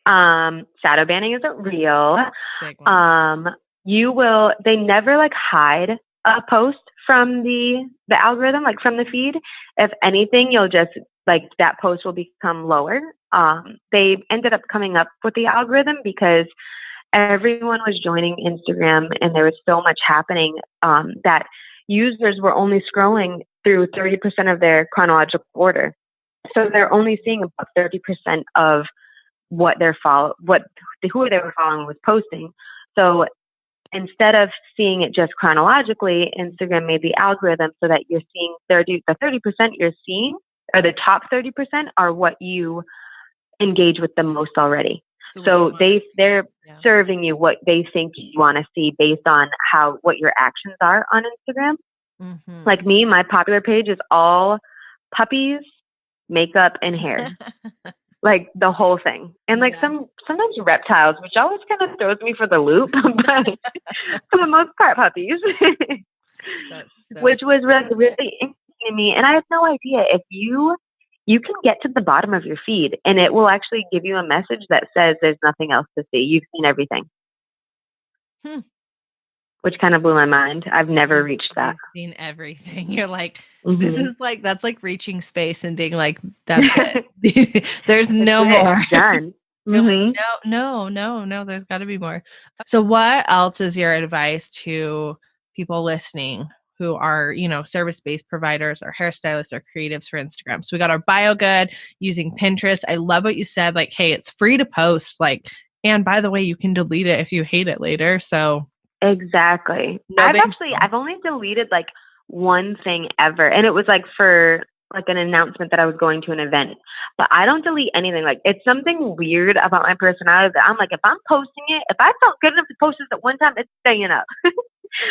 Shadow banning isn't real. They never like hide a post from the algorithm, like from the feed. If anything, you'll just like that post will become lower. They ended up coming up with the algorithm because everyone was joining Instagram and there was so much happening that users were only scrolling through 30% of their chronological order. So they're only seeing about 30% of what who they were following was posting. So instead of seeing it just chronologically, Instagram made the algorithm so that you're seeing the 30% you're seeing, or the top 30% are what you engage with the most already. So they're serving you what they think you want to see based on what your actions are on Instagram. Mm-hmm. Like me, my popular page is all puppies, makeup, and hair. Like the whole thing. And like sometimes reptiles, which always kind of throws me for the loop, but for the most part, puppies. Which was really interesting to me. And I had no idea if you can get to the bottom of your feed and it will actually give you a message that says there's nothing else to see. You've seen everything. Which kind of blew my mind. I've never reached that. You've seen everything. You're like, this is like, that's like reaching space and being like, that's it. There's no more. Done. Like, no, there's got to be more. So what else is your advice to people listening who are, service-based providers or hairstylists or creatives for Instagram? So we got our bio good using Pinterest. I love what you said. Like, hey, it's free to post. Like, and by the way, you can delete it if you hate it later. So exactly. I've only deleted like one thing ever. And it was like for like an announcement that I was going to an event, but I don't delete anything. Like it's something weird about my personality that I'm like, if I'm posting it, if I felt good enough to post this at one time, it's staying up.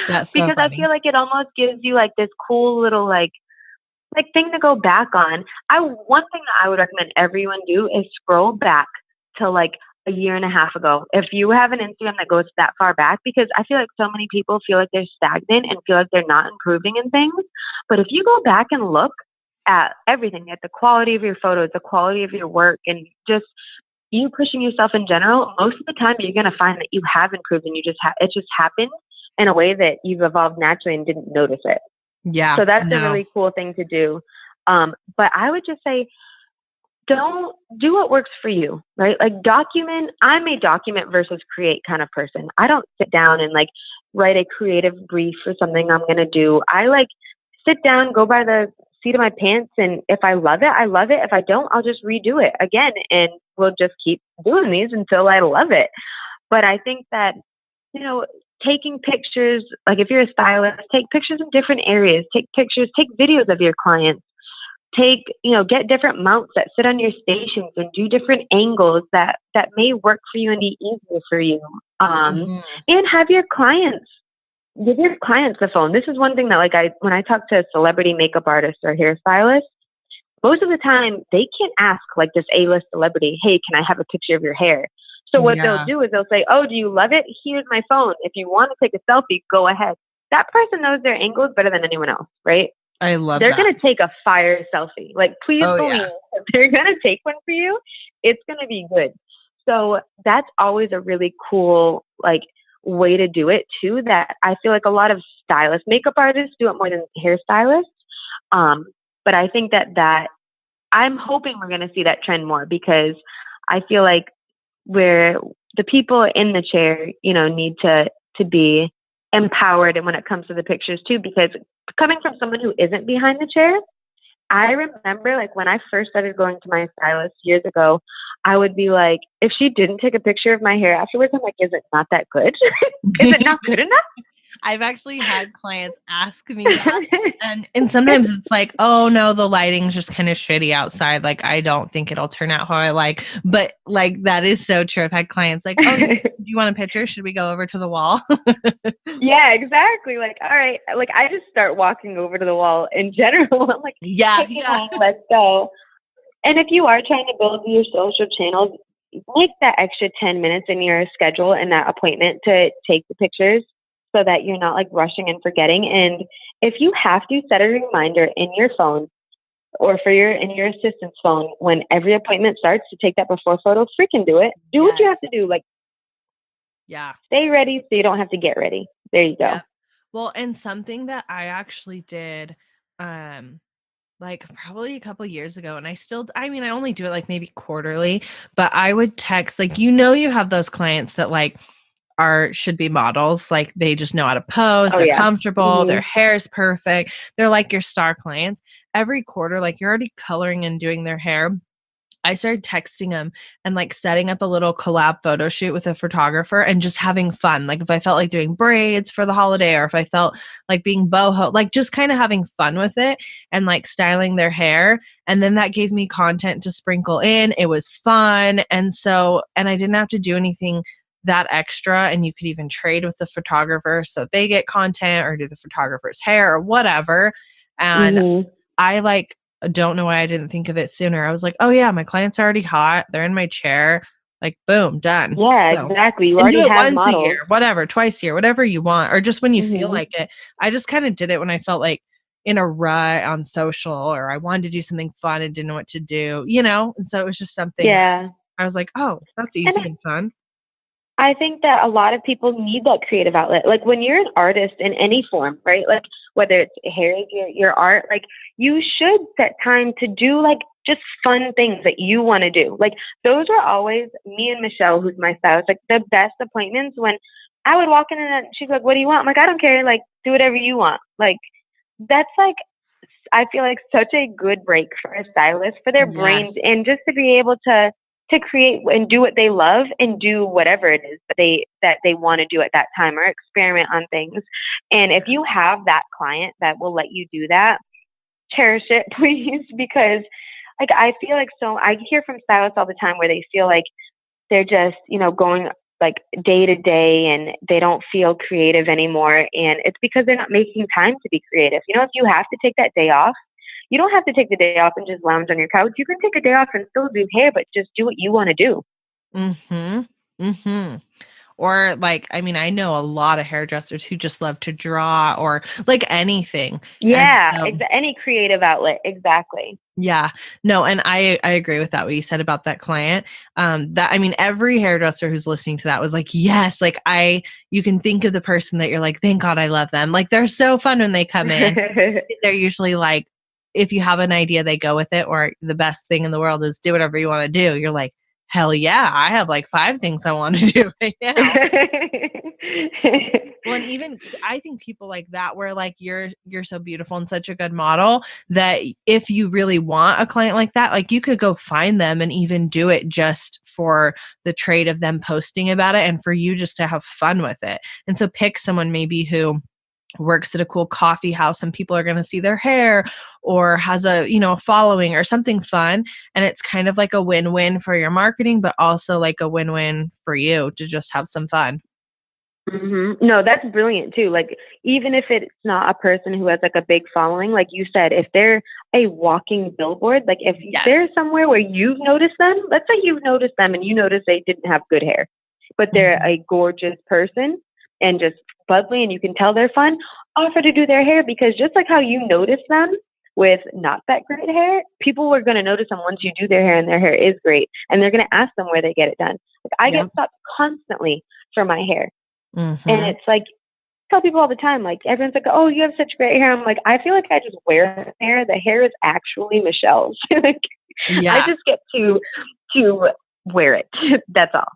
That's because so funny. I feel like it almost gives you like this cool little like thing to go back on. One thing that I would recommend everyone do is scroll back to like a year and a half ago. If you have an Instagram that goes that far back, because I feel like so many people feel like they're stagnant and feel like they're not improving in things. But if you go back and look at everything, at the quality of your photos, the quality of your work, and just you pushing yourself in general, most of the time you're going to find that you have improved and it just happened in a way that you've evolved naturally and didn't notice it. Yeah. So that's a really cool thing to do. But I would just say, don't do what works for you, right? Like I'm a document versus create kind of person. I don't sit down and like write a creative brief for something I'm going to do. I like sit down, go by the seat of my pants. And if I love it, I love it. If I don't, I'll just redo it again. And we'll just keep doing these until I love it. But I think that, taking pictures, like if you're a stylist, take pictures in different areas, take videos of your clients. Get different mounts that sit on your stations and do different angles that may work for you and be easier for you. And have your clients, give your clients the phone. This is one thing that when I talk to a celebrity makeup artist or hairstylist, most of the time they can't ask like this A-list celebrity, hey, can I have a picture of your hair? So what they'll do is they'll say, oh, do you love it? Here's my phone. If you want to take a selfie, go ahead. That person knows their angles better than anyone else, right? I love They're that. going to take a fire selfie. Like, please believe if they're going to take one for you, it's going to be good. So that's always a really cool, way to do it too, that I feel like a lot of stylists, makeup artists do it more than hairstylists. But I think that I'm hoping we're going to see that trend more, because I feel like where the people in the chair, need to be empowered. And when it comes to the pictures too, because coming from someone who isn't behind the chair, I remember when I first started going to my stylist years ago, I would be like, if she didn't take a picture of my hair afterwards, I'm like, is it not that good? Is it not good enough? I've actually had clients ask me that, and sometimes it's like, oh no, the lighting's just kind of shitty outside. Like, I don't think it'll turn out how I like. But that is so true. I've had clients like, oh, do you want a picture? Should we go over to the wall? Yeah, exactly. All right. I just start walking over to the wall in general. I'm like, yeah, let's go. And if you are trying to build your social channels, make that extra 10 minutes in your schedule and that appointment to take the pictures, so that you're not rushing and forgetting. And if you have to, set a reminder in your phone or in your assistant's phone when every appointment starts to take that before photo. Freaking do it. Do what you have to do. Stay ready so you don't have to get ready. There you go. Yeah. Well, and something that I actually did, probably a couple years ago, and I only do it maybe quarterly, but I would text, you have those clients that should be models. They just know how to pose. They're comfortable. Their hair is perfect. They're your star clients. Every quarter, you're already coloring and doing their hair. I started texting them and setting up a little collab photo shoot with a photographer and just having fun. If I felt like doing braids for the holiday, or if I felt like being boho, just kind of having fun with it and styling their hair. And then that gave me content to sprinkle in. It was fun. And I didn't have to do anything that extra, and you could even trade with the photographer so they get content or do the photographer's hair or whatever. And I don't know why I didn't think of it sooner. I was like, oh yeah, my client's already hot. They're in my chair. Boom, done. Yeah, exactly. You already have once models. a year, whatever, twice a year, whatever you want, or just when you feel like it. I just kind of did it when I felt in a rut on social, or I wanted to do something fun and didn't know what to do, And so it was just something. Yeah. I was like, oh, that's easy and fun. I think that a lot of people need that creative outlet. When you're an artist in any form, right? Whether it's hair, your art, you should set time to do just fun things that you want to do. Those were always me and Michelle, who's my stylist, the best appointments, when I would walk in and she's like, what do you want? I'm like, I don't care. Do whatever you want. That's I feel such a good break for a stylist, for their brains, and just to be able to create and do what they love and do whatever it is that they want to do at that time, or experiment on things. And if you have that client that will let you do that, cherish it, please, because I feel so I hear from stylists all the time where they feel they're just, going day to day and they don't feel creative anymore. And it's because they're not making time to be creative. If you have to take that day off, you don't have to take the day off and just lounge on your couch. You can take a day off and still do hair, but just do what you want to do. Or I know a lot of hairdressers who just love to draw, or anything. Yeah, any creative outlet. Exactly. Yeah, no. And I agree with that. What you said about that client, every hairdresser who's listening to that was yes, you can think of the person that you're thank God I love them. They're so fun when they come in. They're usually if you have an idea, they go with it, or the best thing in the world is do whatever you want to do. You're like, hell yeah, I have like 5 things I want to do right now. Well, and even I think people like that, where like you're so beautiful and such a good model that if you really want a client like that, like you could go find them and even do it just for the trade of them posting about it and for you just to have fun with it. And so pick someone maybe who works at a cool coffee house and people are going to see their hair, or has a, a following or something fun. And it's kind of like a win-win for your marketing, but also like a win-win for you to just have some fun. Mm-hmm. No, that's brilliant too. Like, even if it's not a person who has like a big following, like you said, if they're a walking billboard, like if they're somewhere where you've noticed them, let's say you've noticed them and you notice they didn't have good hair, but they're a gorgeous person and just bubbly and you can tell they're fun, offer to do their hair, because just like how you notice them with not that great hair, people are going to notice them once you do their hair and their hair is great. And they're going to ask them where they get it done. Like, I get stopped constantly for my hair. Mm-hmm. And it's like, I tell people all the time, like, everyone's like, oh, you have such great hair. I'm like, I feel like I just wear hair. The hair is actually Michelle's. Like, I just get to wear it. That's all.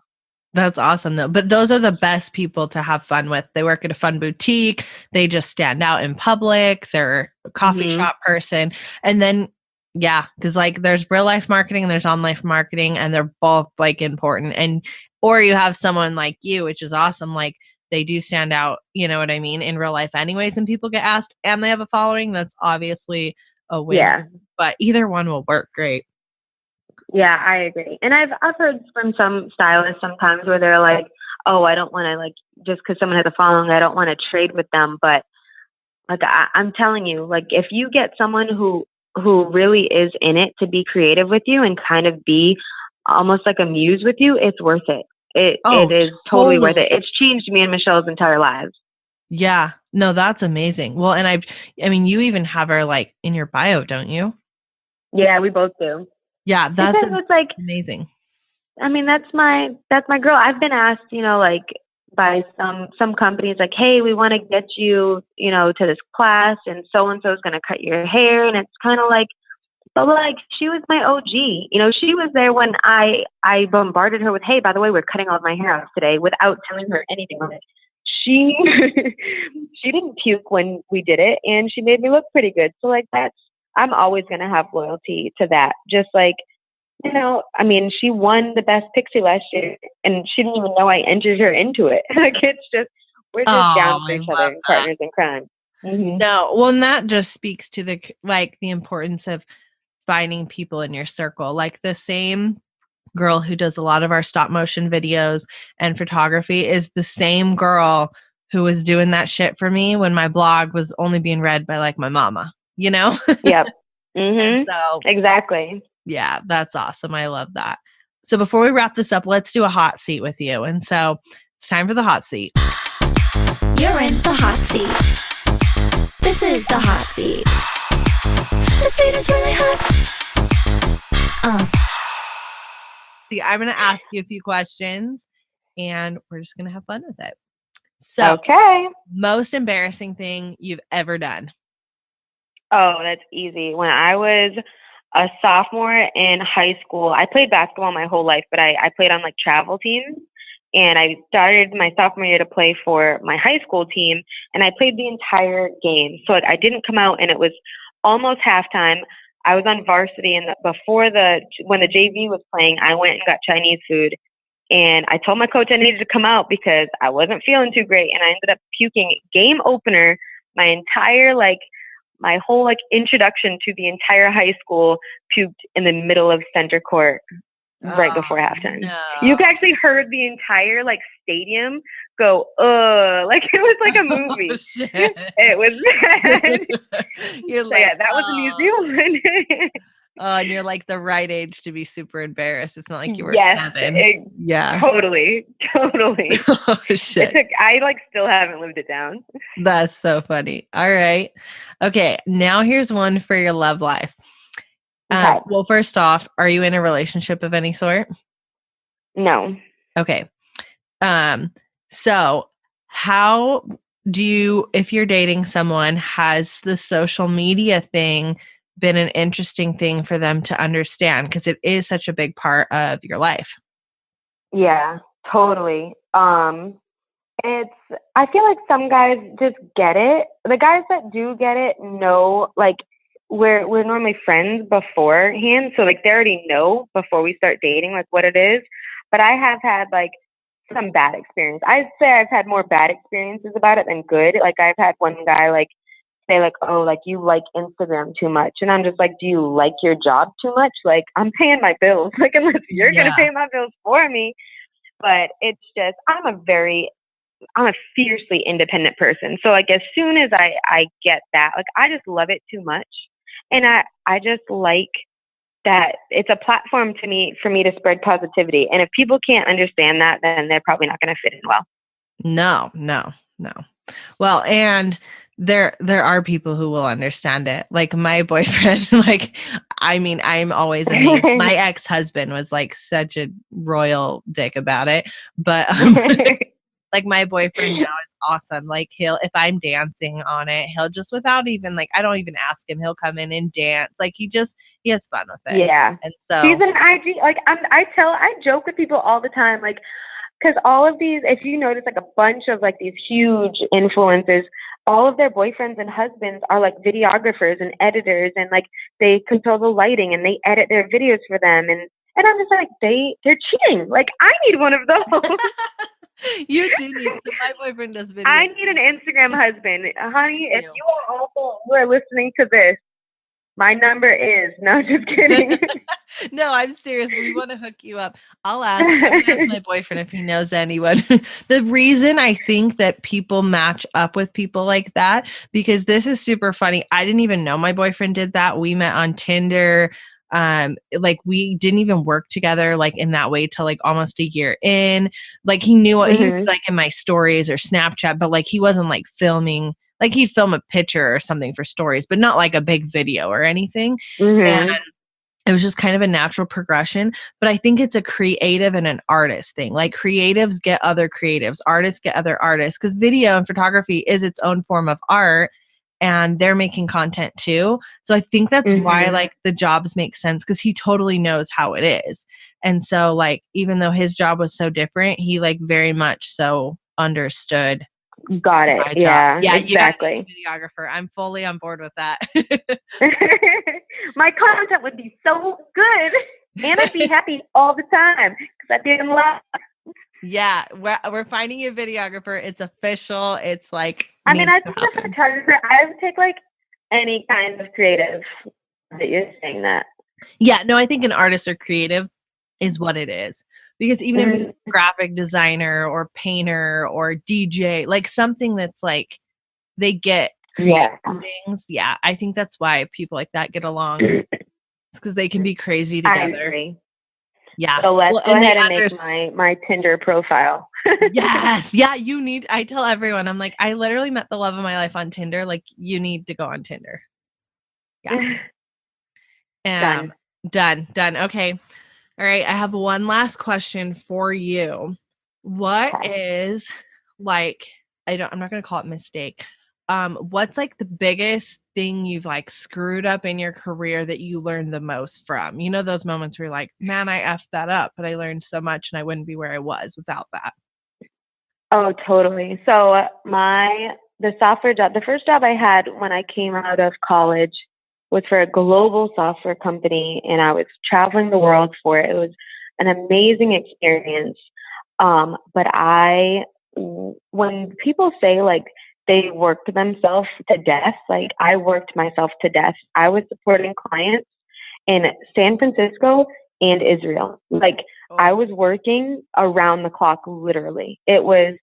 That's awesome though. But those are the best people to have fun with. They work at a fun boutique. They just stand out in public. They're a coffee shop person. And then, because like there's real life marketing and there's online marketing, and they're both like important. And, or you have someone like you, which is awesome. Like, they do stand out, you know what I mean, in real life anyways, and people get asked and they have a following. That's obviously a win. Yeah. But either one will work great. Yeah, I agree. And I've heard from some stylists sometimes where they're like, oh, I don't want to, like, just because someone has a following, I don't want to trade with them. But like, I'm telling you, like, if you get someone who really is in it to be creative with you and kind of be almost like a muse with you, it's worth it. It is totally worth it. It's changed me and Michelle's entire lives. Yeah. No, that's amazing. Well, and I mean, you even have her like in your bio, don't you? Yeah, we both do. Yeah, that's it's like amazing. I mean, that's my girl. I've been asked, like by some companies, like, hey, we want to get you, to this class, and so is going to cut your hair, and it's kind of like, but like, she was my OG. She was there when I bombarded her with, hey, by the way, we're cutting all of my hair out today, without telling her anything on it. She she didn't puke when we did it, and she made me look pretty good. So like, I'm always going to have loyalty to that. Just like, I mean, she won the best pixie last year and she didn't even know I entered her into it. Like, it's just, we're just down for each other and partners in crime. Mm-hmm. No, well, and that just speaks to the importance of finding people in your circle. Like, the same girl who does a lot of our stop motion videos and photography is the same girl who was doing that shit for me when my blog was only being read by like my mama. Yep. Mm-hmm. So, exactly. Yeah, that's awesome. I love that. So before we wrap this up, let's do a hot seat with you. And so it's time for the hot seat. You're in the hot seat. This is the hot seat. The seat is really hot. See, I'm going to ask you a few questions and we're just going to have fun with it. So, okay. Most embarrassing thing you've ever done? Oh, that's easy. When I was a sophomore in high school, I played basketball my whole life, but I played on like travel teams. And I started my sophomore year to play for my high school team, and I played the entire game. So like, I didn't come out, and it was almost halftime. I was on varsity, and when the JV was playing, I went and got Chinese food. And I told my coach I needed to come out because I wasn't feeling too great. And I ended up puking game opener, my whole introduction to the entire high school, puked in the middle of center court right before halftime. No. You actually heard the entire stadium go, like it was like a movie. It was bad. You're so yeah, that was a New Zealand. Oh, and you're like the right age to be super embarrassed. It's not like you were 7. Yeah. Totally. Oh, shit. I still haven't lived it down. That's so funny. All right. Okay. Now here's one for your love life. Okay. Well, first off, are you in a relationship of any sort? No. Okay. So how do you, if you're dating someone, has the social media thing been an interesting thing for them to understand because it is such a big part of your life. Yeah, totally. I feel like some guys just get it. The guys that do get it know, like, we're normally friends beforehand, so like they already know before we start dating like what it is. But I have had like some bad experience. I'd say I've had more bad experiences about it than good. Like I've had one guy like say like, oh, like you like Instagram too much, and I'm just like, do you like your job too much? Like I'm paying my bills, like unless you're gonna pay my bills for me. But it's just I'm a fiercely independent person. So like as soon as I get that, like I just love it too much. And I just like that it's a platform for me to spread positivity. And if people can't understand that, then they're probably not going to fit in well. No. Well, and there are people who will understand it. Like my boyfriend, like, I mean, I'm always amazed. My ex-husband was like such a royal dick about it, but like my boyfriend now is awesome. Like if I'm dancing on it, he'll just without even like, I don't even ask him, he'll come in and dance. Like he has fun with it. Yeah. And so he's an IG, like I joke with people all the time, like, because all of these, if you notice, like a bunch of like these huge influencers, all of their boyfriends and husbands are like videographers and editors, and like they control the lighting and they edit their videos for them. And I'm just like, they're cheating. Like I need one of those. You do need. So my boyfriend does videos. I need an Instagram husband, honey. If you are listening to this, my number is no, just kidding. No, I'm serious. We want to hook you up. I'm gonna ask my boyfriend if he knows anyone. The reason I think that people match up with people like that, because this is super funny. I didn't even know my boyfriend did that. We met on Tinder. Like we didn't even work together like in that way till like almost a year in. Like he knew what he was like in my stories or Snapchat, but like he wasn't like filming. Like he'd film a picture or something for stories, but not like a big video or anything. And it was just kind of a natural progression. But I think it's a creative and an artist thing. Like creatives get other creatives, artists get other artists, because video and photography is its own form of art and they're making content too. So I think that's why like the jobs make sense, because he totally knows how it is. And so like, even though his job was so different, he like very much so understood. Got it. Yeah, exactly. Videographer. I'm fully on board with that. My content would be so good, and I'd be happy all the time because I'd be in love. Yeah, we're finding you a videographer. It's official. It's like, I mean, I think a photographer. I would take like any kind of creative that you're saying that. Yeah, no, I think an artist or creative is what it is. Because even if it's a graphic designer or painter or DJ, like something that's like they get creative things. Yeah, I think that's why people like that get along. It's because they can be crazy together. I agree. Yeah. So let's go ahead and make my Tinder profile. Yes. Yeah, you need. I tell everyone, I'm like, I literally met the love of my life on Tinder. Like, you need to go on Tinder. Yeah. Done. Okay. All right, I have one last question for you. What is like, I'm not going to call it mistake. What's like the biggest thing you've like screwed up in your career that you learned the most from? You know, those moments where you're like, man, I effed that up, but I learned so much and I wouldn't be where I was without that. Oh, totally. So the software job, the first job I had when I came out of college was for a global software company, and I was traveling the world for it. It was an amazing experience. But when people say like they worked themselves to death, like I worked myself to death. I was supporting clients in San Francisco and Israel. Like I was working around the clock, literally. It was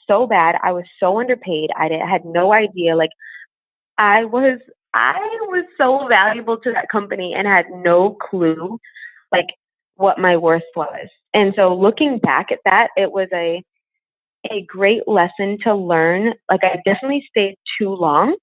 so bad. I was so underpaid. I had no idea. Like I was so valuable to that company and had no clue like what my worth was. And so looking back at that, it was a great lesson to learn. Like I definitely stayed too long.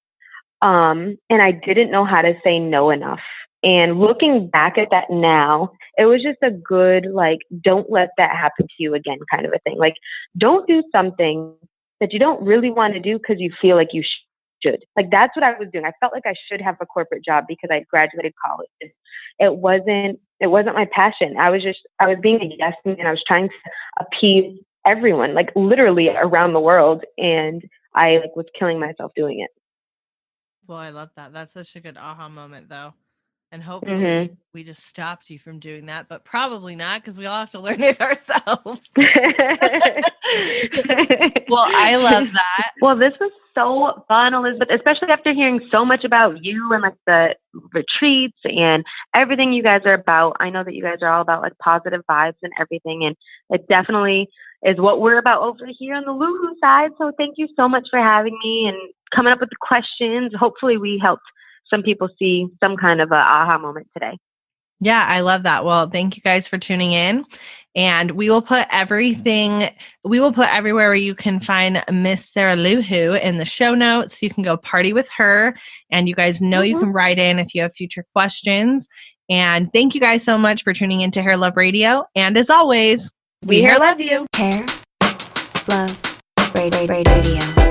And I didn't know how to say no enough. And looking back at that now, it was just a good, like, don't let that happen to you again kind of a thing. Like, don't do something that you don't really want to do because you feel like you should. Like, that's what I was doing. I felt like I should have a corporate job because I graduated college. It wasn't my passion. I was being a yes man. I was trying to appease everyone, like literally around the world. And I was killing myself doing it. Well, I love that. That's such a good aha moment, though. And hopefully we just stopped you from doing that, but probably not, because we all have to learn it ourselves. Well, I love that. Well, this was so fun, Elizabeth, especially after hearing so much about you and the retreats and everything you guys are about. I know that you guys are all about positive vibes and everything, and it definitely is what we're about over here on the Lulu side. So thank you so much for having me and coming up with the questions. Hopefully we helped some people see some kind of a aha moment today. Yeah, I love that. Well, thank you guys for tuning in. And we will put everywhere where you can find Miss Sarah Luhu in the show notes. You can go party with her. And you guys know you can write in if you have future questions. And thank you guys so much for tuning into Hair Love Radio. And as always, we hair love you. Hair Love Radio.